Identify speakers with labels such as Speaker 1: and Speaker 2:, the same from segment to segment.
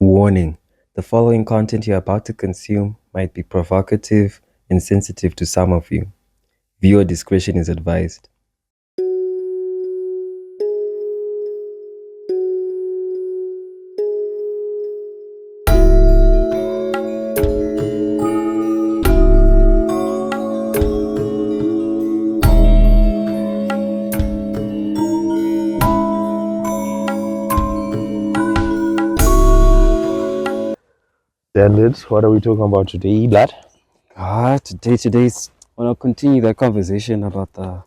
Speaker 1: Warning: the following content you're about to consume might be provocative and sensitive to some of you. Viewer discretion is advised.
Speaker 2: Standards. What are we talking about today, blood?
Speaker 1: Today's I want to continue that conversation about the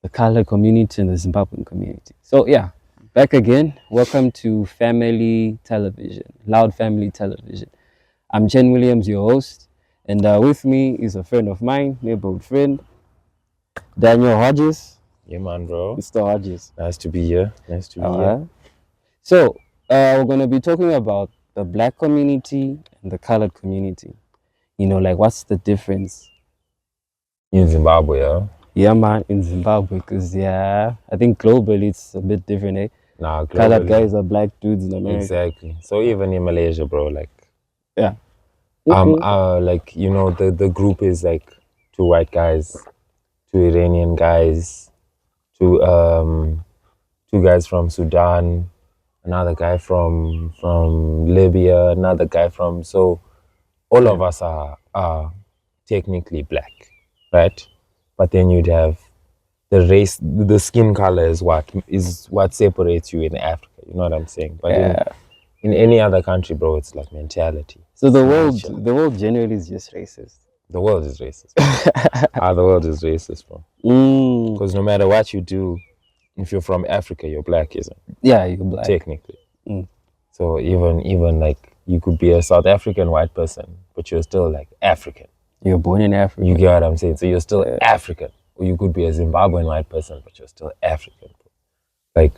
Speaker 1: colored community and the Zimbabwean community. So yeah, back again. Welcome to Family Television, Loud Family Television. I'm Chen Williams, your host, and with me is a friend of mine, neighborhood friend, Daniel Hodges.
Speaker 2: Yeah, man, bro.
Speaker 1: Mr. Hodges.
Speaker 2: Nice to be here.
Speaker 1: So, we're going to be talking about the black community and the colored community. What's the difference?
Speaker 2: In Zimbabwe, yeah?
Speaker 1: Yeah, man, in Zimbabwe, because, I think globally it's a bit different, eh?
Speaker 2: Nah,
Speaker 1: Colored
Speaker 2: globally.
Speaker 1: guys are black dudes in America.
Speaker 2: Exactly. So even in Malaysia, bro, like,
Speaker 1: Yeah.
Speaker 2: the group is like 2 white guys, 2 Iranian guys, 2 guys from Sudan, another guy from Libya, another guy from, so all of us are technically black, right? But then you'd have the race, the skin color is what separates you in Africa. You know what I'm saying? But in any other country, bro, it's like mentality.
Speaker 1: So the world generally is just racist.
Speaker 2: The world is racist. The world is racist, bro. Because no matter what you do, if you're from Africa, you're black, isn't it?
Speaker 1: Yeah, you're black.
Speaker 2: Technically. So even like you could be a South African white person, but you're still like African.
Speaker 1: You're born in Africa.
Speaker 2: You get what I'm saying? So you're still African. Or you could be a Zimbabwean white person, but you're still African. Like,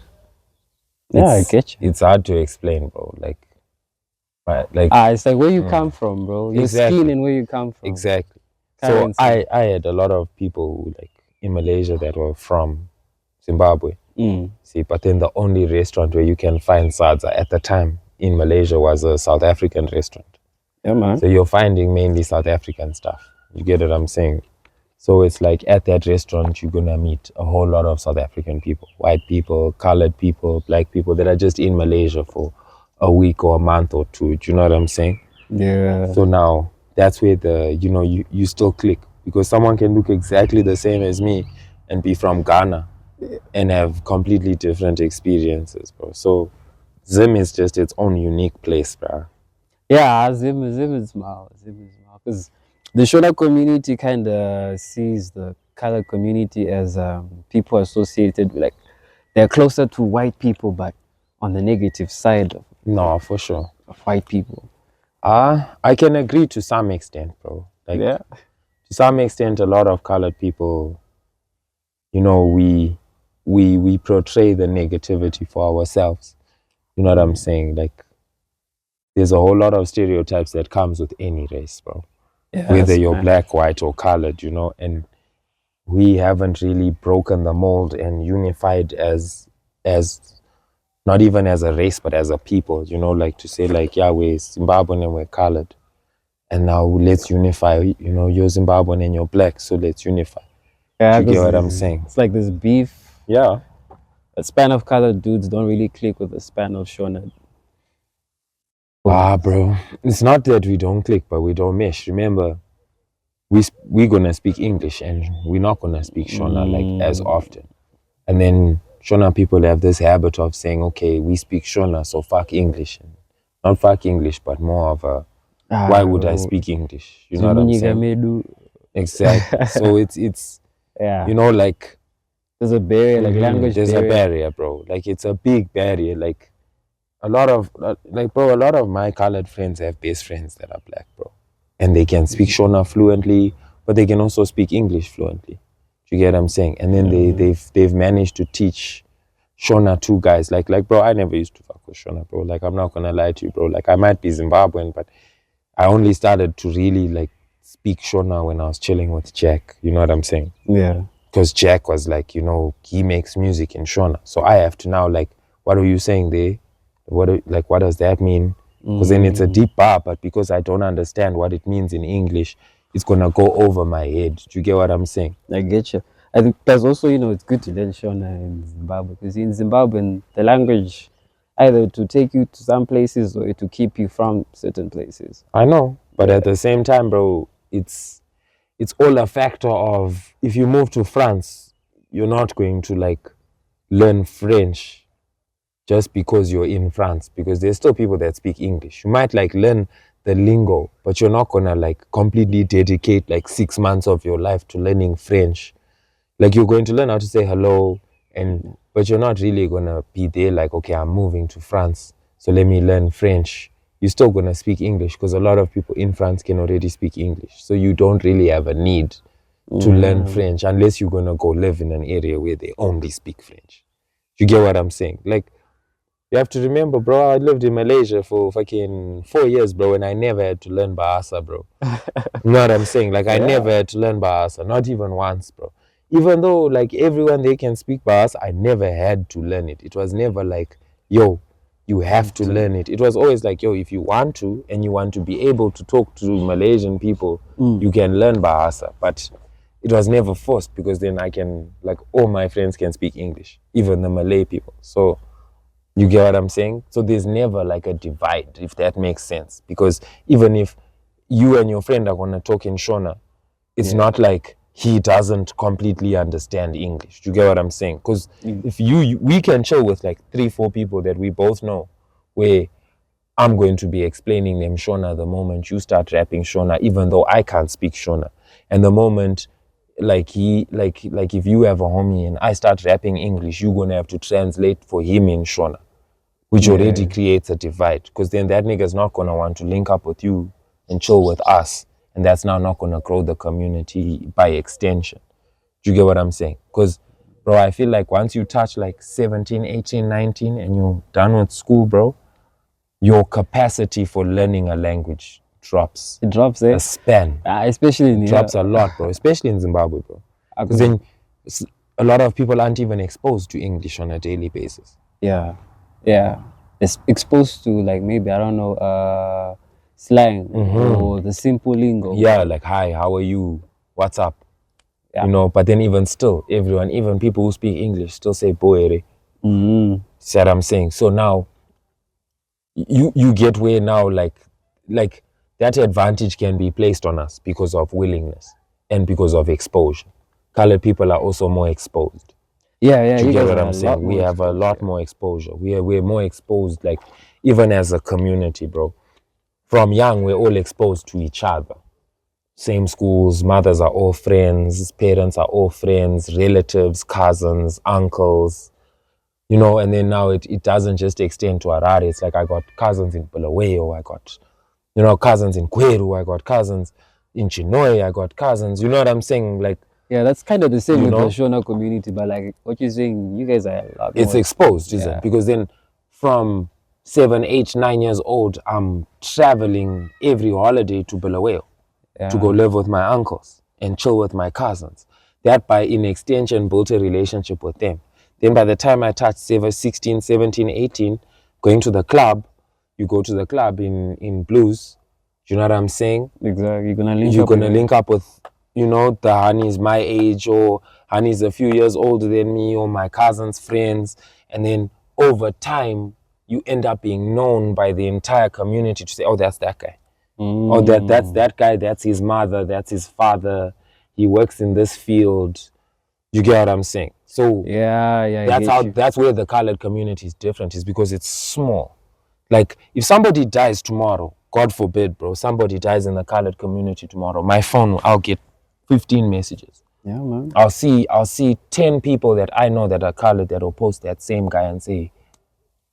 Speaker 1: I get you.
Speaker 2: It's hard to explain, bro.
Speaker 1: It's like where you come from, bro. Your skin and where you come from.
Speaker 2: Exactly.
Speaker 1: Currency.
Speaker 2: So I had a lot of people who, like, in Malaysia that were from Zimbabwe. See, but then the only restaurant where you can find sadza at the time in Malaysia was a South African restaurant.
Speaker 1: Yeah, man.
Speaker 2: So you're finding mainly South African stuff. You get what I'm saying? So it's like at that restaurant, you're going to meet a whole lot of South African people, white people, colored people, black people that are just in Malaysia for a week or a month or two. Do you know what I'm saying?
Speaker 1: Yeah.
Speaker 2: So now that's where you still click, because someone can look exactly the same as me and be from Ghana and have completely different experiences, bro. So Zim is just its own unique place, bro.
Speaker 1: Yeah, Zim is mal. Because the Shona community kind of sees the colored community as people associated with, like, they're closer to white people, but on the negative side
Speaker 2: No, for sure.
Speaker 1: of white people.
Speaker 2: I can agree to some extent, bro. Like, to some extent, a lot of colored people, we portray the negativity for ourselves. You know what I'm saying? Like, there's a whole lot of stereotypes that comes with any race, bro.
Speaker 1: Yeah,
Speaker 2: Whether you're black, white, or colored, and we haven't really broken the mold and unified as not even as a race, but as a people, like to say, like, yeah, we're Zimbabwean and we're colored. And now let's unify, you're Zimbabwean and you're black, so let's unify.
Speaker 1: Yeah,
Speaker 2: you get what I'm saying?
Speaker 1: It's like this beef.
Speaker 2: Yeah.
Speaker 1: A span of colored dudes don't really click with a span of Shona.
Speaker 2: Bro, it's not that we don't click, but we don't mesh. Remember, we're gonna speak English and we're not gonna speak Shona like as often. And then Shona people have this habit of saying, okay, we speak Shona, so fuck English. Not fuck English, but more of a, why would I speak English? You know what I'm saying? Exactly. So it's like,
Speaker 1: there's a barrier, like language.
Speaker 2: There's a barrier, bro. Like, it's a big barrier. Like, a lot of my colored friends have best friends that are black, bro, and they can speak Shona fluently, but they can also speak English fluently. Do you get what I'm saying? And then they've managed to teach Shona to guys. Like, bro, I never used to fuck with Shona, bro. Like, I'm not gonna lie to you, bro. Like, I might be Zimbabwean, but I only started to really, like, speak Shona when I was chilling with Jack. You know what I'm saying?
Speaker 1: Yeah.
Speaker 2: Because Jack was like, he makes music in Shona. So I have to now, like, what are you saying there? What does that mean? because then it's a deep bar, but because I don't understand what it means in English, it's gonna go over my head. Do you get what I'm saying?
Speaker 1: I get you. I think plus also, it's good to learn Shona in Zimbabwe because in Zimbabwe, the language either to take you to some places or to keep you from certain places.
Speaker 2: I know, but at the same time, bro, it's all a factor of if you move to France, you're not going to like learn French just because you're in France, because there's still people that speak English. You might like learn the lingo, but you're not gonna like completely dedicate like 6 months of your life to learning French. Like you're going to learn how to say hello, and but you're not really gonna be there like, okay, I'm moving to France, so let me learn French. You're still gonna speak English because a lot of people in France can already speak English. So you don't really have a need to learn French unless you're gonna go live in an area where they only speak French. You get what I'm saying? Like, you have to remember, bro, I lived in Malaysia for fucking 4 years, bro, and I never had to learn Bahasa, bro. You know what I'm saying? Like, I never had to learn Bahasa, not even once, bro. Even though, like, everyone they can speak Bahasa, I never had to learn it. It was never like, yo, you have to learn it. It was always like, yo, if you want to and you want to be able to talk to Malaysian people, you can learn Bahasa. But it was never forced because then I can, like, all my friends can speak English, even the Malay people. So, you get what I'm saying? So there's never like a divide, if that makes sense. Because even if you and your friend are going to talk in Shona, it's not like he doesn't completely understand English. Do you get what I'm saying? Because if we can chill with like 3-4 people that we both know, where I'm going to be explaining them Shona the moment you start rapping Shona, even though I can't speak Shona. And the moment like if you have a homie and I start rapping English, you're gonna have to translate for him in Shona, which already creates a divide. Because then that nigga's not gonna want to link up with you and chill with us, and that's now not gonna grow the community by extension. Do you get what I'm saying? Because, bro, I feel like once you touch like 17, 18, 19 and you're done with school, bro, your capacity for learning a language drops.
Speaker 1: It drops,
Speaker 2: a span.
Speaker 1: Especially in
Speaker 2: drops a lot, bro. Especially in Zimbabwe, bro. Because then a lot of people aren't even exposed to English on a daily basis.
Speaker 1: Yeah. It's exposed to like maybe I don't know slang or the simple lingo.
Speaker 2: Yeah, like hi, how are you? What's up? You know, but then even still, everyone, even people who speak English still say boere. See what I'm saying? So now you get where now like that advantage can be placed on us because of willingness and because of exposure. Colored people are also more exposed.
Speaker 1: Yeah.
Speaker 2: Do you get what I'm saying? We have a lot more exposure. We're more exposed, like even as a community, bro. From young, we're all exposed to each other. Same schools, mothers are all friends, parents are all friends, relatives, cousins, uncles, you know, and then now it doesn't just extend to Harare. It's like I got cousins in Bulawayo, I got, cousins in Kweru, I got cousins in Chinoy, I got cousins, you know what I'm saying? Like,
Speaker 1: yeah, that's kind of the same with the Shona community, but like what you're saying, you guys are a lot
Speaker 2: it's
Speaker 1: more
Speaker 2: exposed, isn't it? Because then from 7, 8, 9 years old, I'm traveling every holiday to Bulawayo to go live with my uncles and chill with my cousins. That by in extension built a relationship with them. Then by the time I touched 16, 17, 18, going to the club, you go to the club in blues, you know what I'm saying?
Speaker 1: Exactly.
Speaker 2: You're gonna link up with, the honeys my age, or honeys a few years older than me, or my cousin's friends. And then over time, you end up being known by the entire community to say, oh, that's that guy. Oh, that's that guy, that's his mother, that's his father. He works in this field. You get what I'm saying? So that's where the colored community is different, is because it's small. Like if somebody dies tomorrow, God forbid, bro, somebody dies in the colored community tomorrow, my phone, I'll get 15 messages.
Speaker 1: Yeah, man.
Speaker 2: I'll see 10 people that I know that are colored that will post that same guy and say,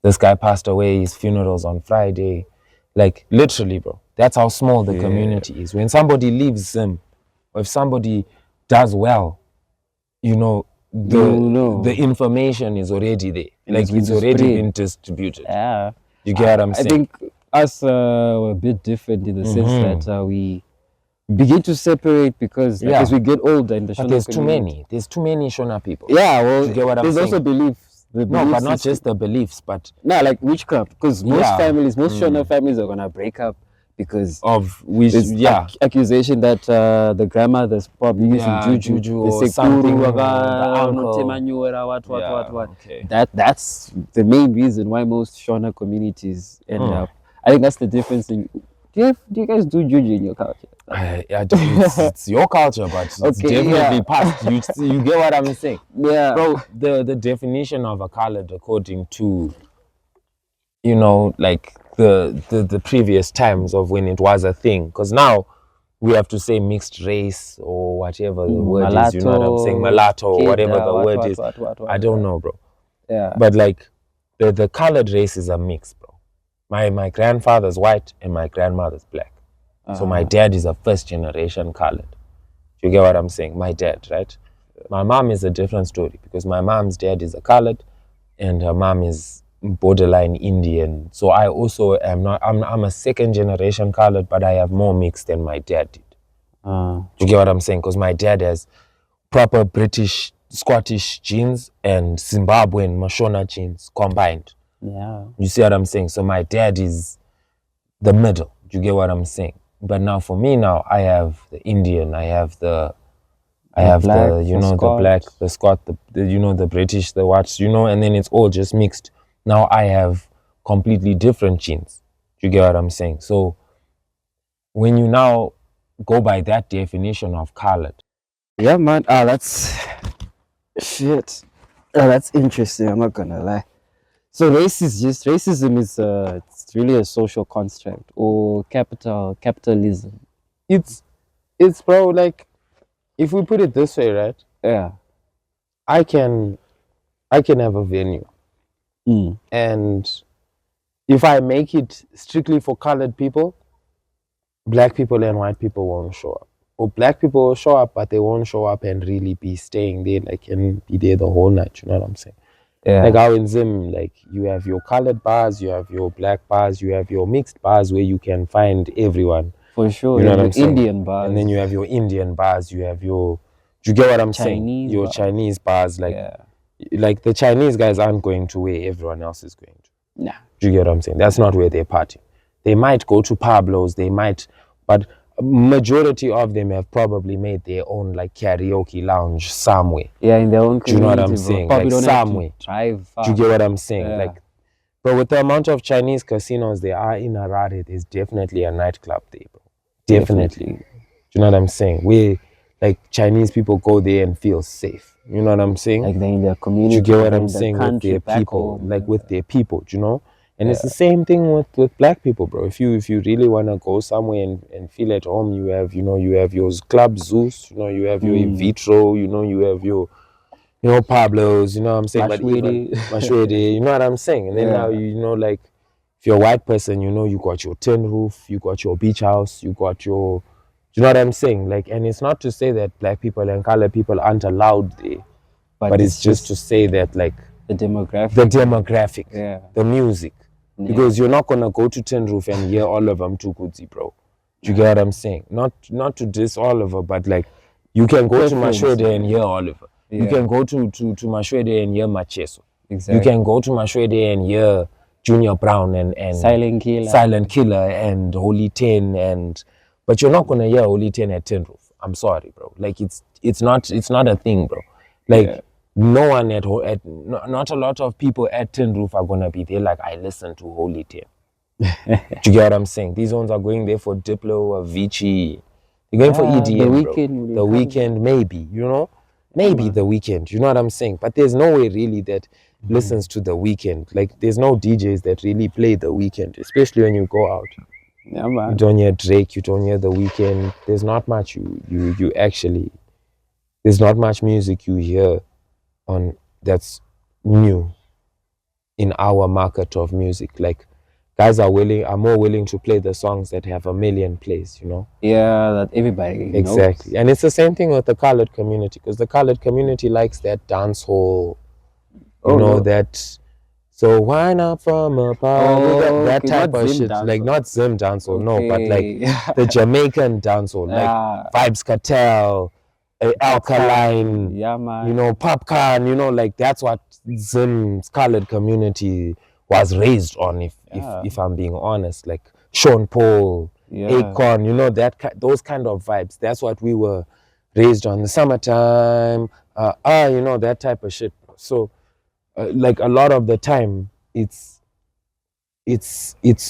Speaker 2: this guy passed away, his funeral's on Friday. Like literally, bro. That's how small the community is. When somebody leaves him, or if somebody does well, the information is already there. Like it's already been distributed.
Speaker 1: Yeah.
Speaker 2: You get what I'm saying?
Speaker 1: I think us were a bit different in the sense that we begin to separate because as we get older in the Shona
Speaker 2: there's
Speaker 1: community.
Speaker 2: too many Shona people.
Speaker 1: Yeah, well,
Speaker 2: you get what I'm
Speaker 1: there's
Speaker 2: saying?
Speaker 1: also beliefs the
Speaker 2: No,
Speaker 1: belief
Speaker 2: but not
Speaker 1: system.
Speaker 2: just the beliefs, but
Speaker 1: No, like witchcraft, because most
Speaker 2: Yeah.
Speaker 1: families, most Shona families are gonna break up because
Speaker 2: of which,
Speaker 1: there's accusation that the grandmother's probably using juju,
Speaker 2: juju
Speaker 1: the
Speaker 2: or something,
Speaker 1: sekuru,
Speaker 2: the uncle.
Speaker 1: what.
Speaker 2: Okay.
Speaker 1: That's the main reason why most Shona communities end up. I think that's the difference in. Do you guys do juju in your culture?
Speaker 2: It's your culture, but it's
Speaker 1: Okay,
Speaker 2: definitely
Speaker 1: yeah.
Speaker 2: past. You get what I'm saying,
Speaker 1: Yeah.
Speaker 2: bro? The definition of a colored, according to, you know, like the previous times of when it was a thing, because now we have to say mixed race or whatever the word is. You know what I'm saying? Mulatto or whatever the word is. I don't know, bro.
Speaker 1: Yeah.
Speaker 2: But like the colored race is a mix, bro. My grandfather's white and my grandmother's black. So my dad is a first generation colored. You get what I'm saying? My dad, right? My mom is a different story because my mom's dad is a colored and her mom is borderline Indian. So I also am not, I'm a second generation colored, but I have more mix than my dad did. You get what I'm saying? Because my dad has proper British, Scottish genes and Zimbabwean Mashona genes combined.
Speaker 1: Yeah.
Speaker 2: You see what I'm saying? So my dad is the middle. You get what I'm saying? But now for me now, I have the Indian, I have the
Speaker 1: black,
Speaker 2: the, you
Speaker 1: the
Speaker 2: know, the
Speaker 1: Scot.
Speaker 2: black, the Scot, the you know, the British, the what, you know, and then it's all just mixed. Now I have completely different genes. You get what I'm saying? So when you now go by that definition of colored,
Speaker 1: Yeah, man. That's shit. That's interesting. I'm not gonna lie. So racism is it's really a social construct or capitalism.
Speaker 2: it's bro, like, if we put it this way, right?
Speaker 1: Yeah.
Speaker 2: I can have a venue,
Speaker 1: Mm.
Speaker 2: and if I make it strictly for colored people, black people and white people won't show up. Or black people will show up, but they won't show up and really be staying there, like, and be there the whole night. You know what I'm saying?
Speaker 1: Yeah.
Speaker 2: Like how in Zim, like, you have your colored bars, you have your black bars, you have your mixed bars where you can find everyone.
Speaker 1: For sure.
Speaker 2: You know
Speaker 1: And
Speaker 2: what I'm
Speaker 1: the
Speaker 2: saying?
Speaker 1: Indian bars.
Speaker 2: And then you have your Indian bars, you have your, do you get what I'm saying?
Speaker 1: Chinese
Speaker 2: Your
Speaker 1: bars.
Speaker 2: Chinese bars, like,
Speaker 1: Yeah.
Speaker 2: like the Chinese guys aren't going to where everyone else is going to.
Speaker 1: Nah.
Speaker 2: Do you get what I'm saying? That's not where they party. They might go to Pablo's, they might, but majority of them have probably made their own like karaoke lounge somewhere.
Speaker 1: Yeah, in their own
Speaker 2: Do you know what I'm
Speaker 1: community, bro.
Speaker 2: saying?
Speaker 1: Probably
Speaker 2: Like
Speaker 1: don't have to
Speaker 2: somewhere.
Speaker 1: drive far.
Speaker 2: Do you get what I'm saying?
Speaker 1: Yeah.
Speaker 2: Like, but with the amount of Chinese casinos there are in Harare, there's definitely a nightclub there, bro. Definitely. Do you know what I'm saying? Where like Chinese people go there and feel safe. You know what I'm saying?
Speaker 1: Like they're in their community.
Speaker 2: Do you get what
Speaker 1: they're
Speaker 2: I'm
Speaker 1: in their
Speaker 2: saying? With
Speaker 1: country,
Speaker 2: their
Speaker 1: back
Speaker 2: people,
Speaker 1: home.
Speaker 2: like with their people, do you know? And it's
Speaker 1: Yeah.
Speaker 2: the same thing with black people, bro. If you really wanna go somewhere and feel at home, you have, you know, you have your Club Zeus, you know, you have your Vitro, you know, you have your, you know, Pablo's, you know what I'm saying? But even Mashwede, you know what I'm saying? And then now, you know, like, if you're a white person, you know, you got your tin roof, you got your beach house, you got your, do you know what I'm saying? Like, and it's not to say that black people and colored people aren't allowed there, but it's just to say that, like,
Speaker 1: the demographic. Yeah.
Speaker 2: the music.
Speaker 1: Yeah.
Speaker 2: Because you're not gonna go to Tin Roof and hear all of them too goody, bro. Do you get what I'm saying? Not to diss Oliver, but like, you can go to Mashwede and hear Oliver.
Speaker 1: Yeah.
Speaker 2: You can go to Mashwede and hear Macheso.
Speaker 1: Exactly.
Speaker 2: You can go to Mashwede and hear Junior Brown and
Speaker 1: Silent Killer
Speaker 2: and Holy Ten, and but you're not gonna hear Holy Ten at Tin Roof. I'm sorry, bro. Like, it's not a thing, bro. Like, no one not a lot of people at Tin Roof are gonna be there. Like, I listen to Holy Ten. Do you get what I'm saying? These ones are going there for Diplo, Avicii. They're going for EDM,
Speaker 1: bro.
Speaker 2: The Weekend, maybe, you know, maybe The Weekend. You know what I'm saying? But there's no way really that listens to The Weekend. Like, there's no DJs that really play The Weekend, especially when you go out.
Speaker 1: Yeah, man.
Speaker 2: You don't hear Drake, you don't hear The Weekend. There's not much you actually. There's not much music you hear on that's new in our market of music. Like, guys are more willing to play the songs that have 1 million plays, you know?
Speaker 1: Yeah, that everybody
Speaker 2: Exactly.
Speaker 1: knows.
Speaker 2: And it's the same thing with the colored community, because the colored community likes that dance hall, you know, that, so why not from a party, that type of shit. Like, not Zim dance hall, no, but like the Jamaican dance hall, like Vibes Cartel, alkaline,
Speaker 1: Yeah, man.
Speaker 2: you know, popcorn, you know, like that's what Zim's colored community was raised on, if I'm being honest. Like Sean Paul, Akon, you know, those kind of vibes. That's what we were raised on. The summertime, you know, that type of shit. So like a lot of the time it's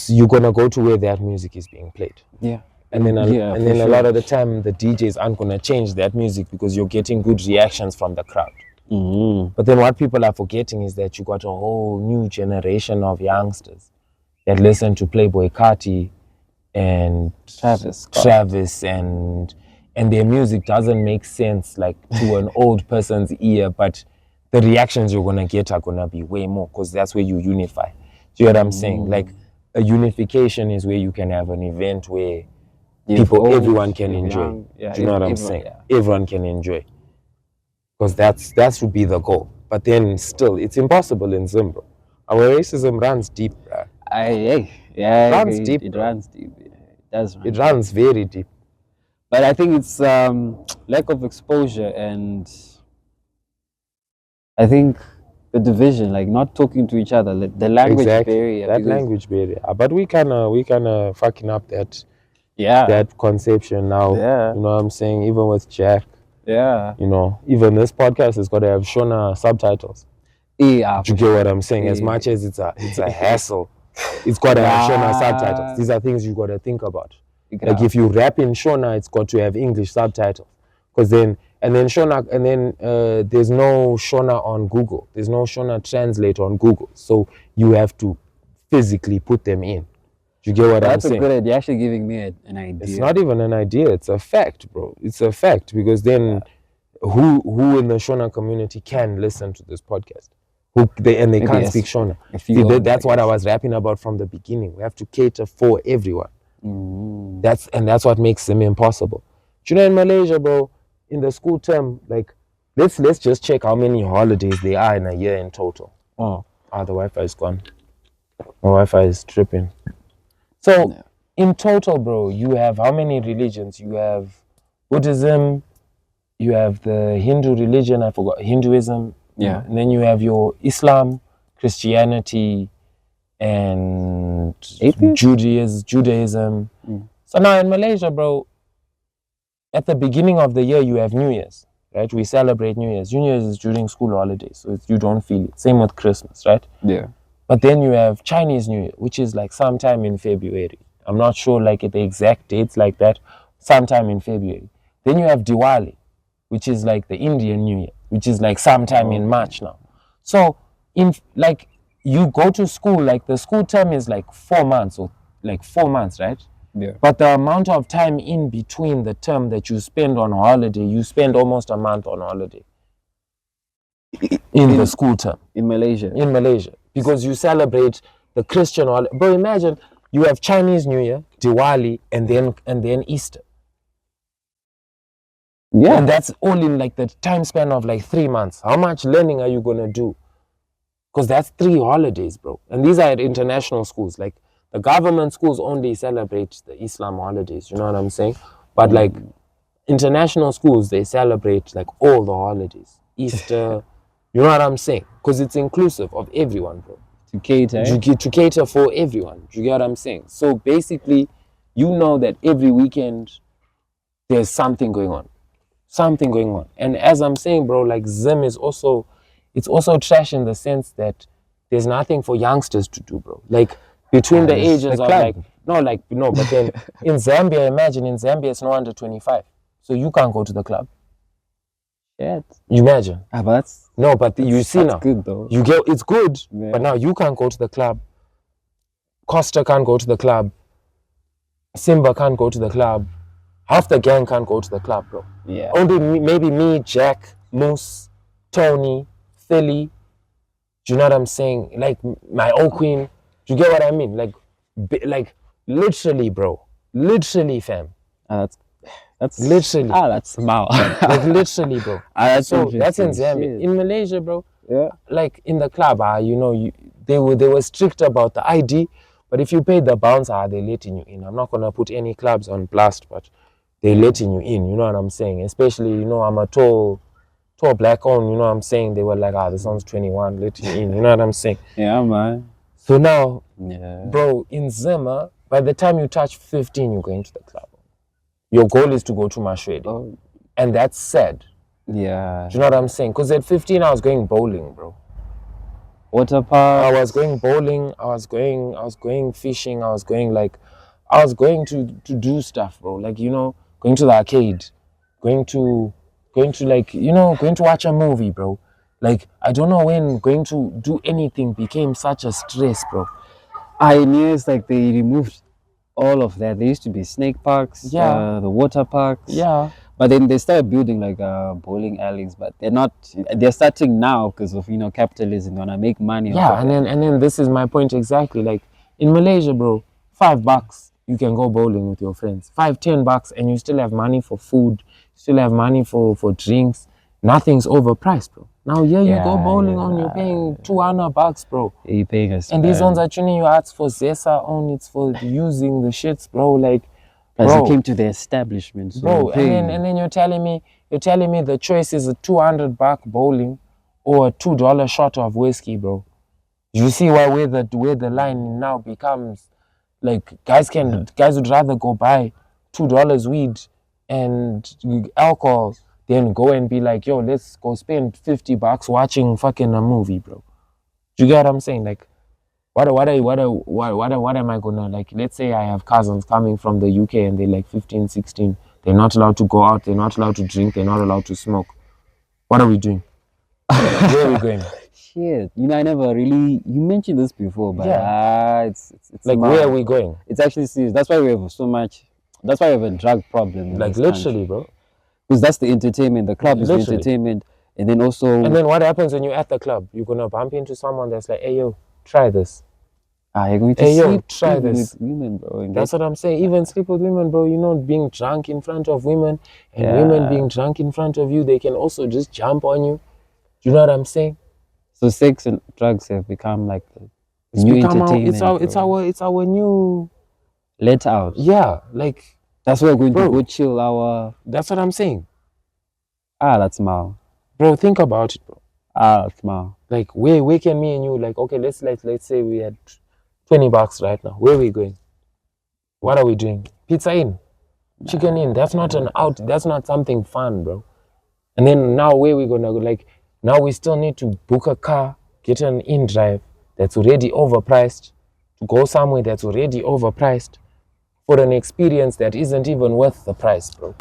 Speaker 2: you're gonna go to where that music is being played.
Speaker 1: Yeah.
Speaker 2: And then a lot of the time the DJs aren't gonna change that music because you're getting good reactions from the crowd. But then what people are forgetting is that you got a whole new generation of youngsters that listen to Playboy Carti and Travis and their music doesn't make sense like to an old person's ear, but the reactions you're gonna get are gonna be way more because that's where you unify. Do you know what I'm saying? Like a unification is where you can have an event where everyone can enjoy. Do you know what I'm saying? Everyone can enjoy. Because that should be the goal. But then still, it's impossible in Zimbabwe. Our racism runs deep, bro.
Speaker 1: It runs deep. It runs deep. It does run.
Speaker 2: It runs very deep.
Speaker 1: But I think it's lack of exposure, and I think the division, like not talking to each other, the language barrier.
Speaker 2: That language barrier. But we kinda fucking up that conception now.
Speaker 1: Yeah.
Speaker 2: You know what I'm saying? Even with Jack.
Speaker 1: Yeah.
Speaker 2: You know, even this podcast has got to have Shona subtitles.
Speaker 1: Yeah.
Speaker 2: Do you get what I'm saying? As much as it's a hassle, it's got to have Shona subtitles. These are things you got to think about. Like if you rap in Shona, it's got to have English subtitles. Because then there's no Shona on Google. There's no Shona translate on Google. So you have to physically put them in. Do you get what I'm saying?
Speaker 1: That's a good idea. You're actually giving me an idea.
Speaker 2: It's not even an idea. It's a fact, bro. It's a fact because then who in the Shona community can listen to this podcast? They can't speak Shona. That's what I was rapping about from the beginning. We have to cater for everyone. That's what makes them impossible. Do you know in Malaysia, bro, in the school term, like let's just check how many holidays there are in a year in total. The Wi-Fi is gone. My Wi-Fi is tripping. So in total, bro, you have how many religions? You have Buddhism, you have the Hindu religion, I forgot, Hinduism.
Speaker 1: Yeah.
Speaker 2: And then you have your Islam, Christianity, and Judaism. So now in Malaysia, bro, at the beginning of the year, you have New Year's, right? We celebrate New Year's. New Year's is during school holidays, so you don't feel it. Same with Christmas, right?
Speaker 1: Yeah.
Speaker 2: But then you have Chinese New Year, which is like sometime in February. I'm not sure like the exact dates like that, sometime in February. Then you have Diwali, which is like the Indian New Year, which is like sometime in March now. So like you go to school, like the school term is like 4 months or like 4 months, right?
Speaker 1: Yeah.
Speaker 2: But the amount of time in between the term that you spend on holiday, you spend almost a month on holiday in the school term.
Speaker 1: In Malaysia.
Speaker 2: Because you celebrate the Christian holiday. But imagine you have Chinese New Year, Diwali, and then Easter.
Speaker 1: Yeah.
Speaker 2: And that's all in like the time span of like 3 months. How much learning are you gonna do? Because that's 3 holidays, bro. And these are at international schools. Like the government schools only celebrate the Islam holidays. You know what I'm saying? But like international schools, they celebrate like all the holidays. Easter. You know what I'm saying? Because it's inclusive of everyone, bro.
Speaker 1: To cater.
Speaker 2: To cater for everyone. Do you get what I'm saying? So basically, you know that every weekend there's something going on. And as I'm saying, bro, like Zim is also, it's also trash in the sense that there's nothing for youngsters to do, bro. Like between the ages of but then in Zambia, imagine in Zambia it's no under 25. So you can't go to the club.
Speaker 1: Yeah.
Speaker 2: You imagine.
Speaker 1: But
Speaker 2: you see now.
Speaker 1: Good though.
Speaker 2: It's good, but now you can't go to the club. Costa can't go to the club. Simba can't go to the club. Half the gang can't go to the club, bro.
Speaker 1: Yeah.
Speaker 2: Only maybe me, Jack, Moose, Tony, Philly. Do you know what I'm saying? Like my old queen. Do you get what I mean? Like literally, bro. Literally, fam.
Speaker 1: That's
Speaker 2: literally.
Speaker 1: That's smart.
Speaker 2: Like literally, bro.
Speaker 1: That's
Speaker 2: in Zambia.
Speaker 1: Shit.
Speaker 2: In Malaysia, bro.
Speaker 1: Yeah.
Speaker 2: Like in the club, they were strict about the ID, but if you paid the bounce, they're letting you in. I'm not gonna put any clubs on blast, but they're letting you in, you know what I'm saying? Especially, you know, I'm a tall black on, you know what I'm saying? They were like, this one's 21, let him in, you know what I'm saying?
Speaker 1: Yeah, man.
Speaker 2: So now,
Speaker 1: Yeah.
Speaker 2: bro, in Zimmer, by the time you touch 15, you're going to the club. Your goal is to go to Mashwedi.
Speaker 1: Oh,
Speaker 2: And that's sad.
Speaker 1: yeah.
Speaker 2: Do you know what I'm saying? Because at 15, I was going bowling, bro.
Speaker 1: Water park.
Speaker 2: I was going bowling. I was going fishing. I was going to do stuff, bro. Like, you know, going to the arcade, going to like, you know, going to watch a movie, bro. Like, I don't know when going to do anything became such a stress, bro.
Speaker 1: Pioneers, like they removed all of that. There used to be snake parks,
Speaker 2: Yeah.
Speaker 1: the water parks.
Speaker 2: Yeah.
Speaker 1: But then they started building like bowling alleys, but they're starting now because of, you know, capitalism. They wanna make money.
Speaker 2: Yeah, and then this is my point exactly. Like in Malaysia, bro, $5 you can go bowling with your friends. $5-10 and you still have money for food, still have money for drinks. Nothing's overpriced, bro. Now you go bowling on, you're paying $200, bro.
Speaker 1: You're paying us.
Speaker 2: And these ones are tuning you out for Zesa on, it's for using the shits, bro. Like,
Speaker 1: as it came to the establishment, so
Speaker 2: bro, and then you're telling me the choice is a $200 bowling or a $2 shot of whiskey, bro. You see where the line now becomes like guys would rather go buy $2 weed and alcohol than go and be like, yo, let's go spend $50 watching fucking a movie, bro. Do you get what I'm saying? Like, what am I gonna, like, let's say I have cousins coming from the UK and they're like 15, 16. They're not allowed to go out, they're not allowed to drink, they're not allowed to smoke. What are we doing? Where are we going?
Speaker 1: Shit, you know, I never really. You mentioned this before, but it's
Speaker 2: like, where are we going?
Speaker 1: It's actually serious. That's why we have so much. That's why we have a drug problem.
Speaker 2: Like, literally, bro.
Speaker 1: Because that's the entertainment. The club is the entertainment, and then also.
Speaker 2: And then what happens when you're at the club? You're gonna bump into someone that's like, "Hey, yo, try this."
Speaker 1: You're going to
Speaker 2: try this.
Speaker 1: With women, bro.
Speaker 2: That's what I'm saying. Even sleep with women, bro. You know, being drunk in front of women and women being drunk in front of you, they can also just jump on you. Do you know what I'm saying?
Speaker 1: So sex and drugs have become like the new entertainment.
Speaker 2: It's our new
Speaker 1: let out.
Speaker 2: Yeah, like
Speaker 1: that's why we're going to go chill our.
Speaker 2: That's what I'm saying.
Speaker 1: That's mal.
Speaker 2: Bro, think about it, bro.
Speaker 1: That's mal.
Speaker 2: Like, where can me and you, like, okay, let's say we had $20 right now. Where are we going? What are we doing? Pizza in, chicken in. That's not an out. That's not something fun, bro. And then now where we gonna go? Like, now we still need to book a car, get an in-drive that's already overpriced, to go somewhere that's already overpriced for an experience that isn't even worth the price, bro.